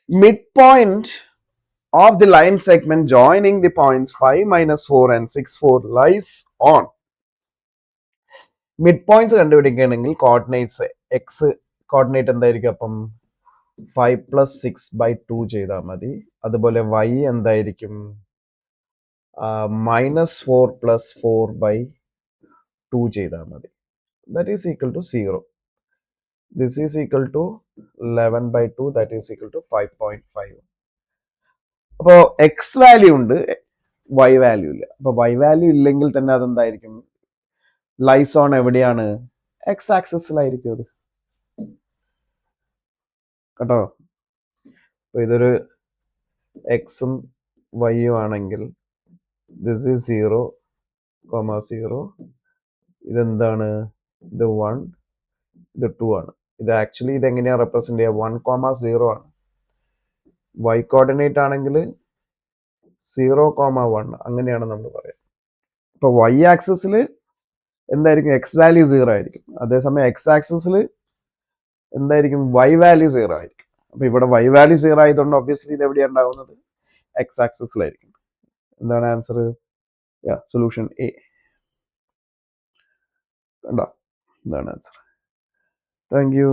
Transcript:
Midpoint of the line segment joining the points 5, -4 and 6, 4 lies on. Mid points കണ്ടുപിടിക്കുകയാണെങ്കിൽ coordinates X coordinate എന്തായിരിക്കും? അപ്പം 5 + 6/2 ചെയ്താൽ മതി. അതുപോലെ y എന്തായിരിക്കും? -4 + 4/2 ചെയ്താൽ മതി. That is equal to 0. This is equal to 11/2, that is equal to 5.5. അപ്പോൾ എക്സ് വാല്യൂ ഉണ്ട്, വൈ വാല്യൂ ഇല്ല. അപ്പോൾ വൈ വാല്യൂ ഇല്ലെങ്കിൽ തന്നെ അതെന്തായിരിക്കും? ലൈസോൺ എവിടെയാണ്? എക്സ് ആക്സിസിലായിരിക്കും അത് കേട്ടോ. അപ്പോൾ ഇതൊരു എക്സും വൈയും ആണെങ്കിൽ ദിസ് ഈസ് 0, 0. ഇതെന്താണ്? ഇത് 1, ഇത് 2 ആണ്. ഇത് ആക്ച്വലി ഇതെങ്ങനെയാണ് റെപ്രസെന്റ് ചെയ്യുക? 1, 0 ആണ്. വൈ കോർഡിനേറ്റ് ആണെങ്കിൽ 0, 1 അങ്ങനെയാണ് നമ്മൾ പറയുക. ഇപ്പോൾ വൈ ആക്സിസിൽ എന്തായിരിക്കും? എക്സ് വാല്യൂ 0 ആയിരിക്കും. അതേസമയം എക്സ് ആക്സിസിൽ എന്തായിരിക്കും? വൈ വാല്യൂ 0 ആയിരിക്കും. അപ്പോൾ ഇവിടെ വൈ വാല്യൂ 0 ആയതുകൊണ്ട് ഒബ്വിയസ്ലി ഇത് എവിടെയാണ് ഉണ്ടാകുന്നത്? എക്സ് ആക്സിസിലായിരിക്കും. എന്താണ് ആൻസർ? Solution A. കണ്ടോ? എന്താണ് ആൻസർ? Thank you.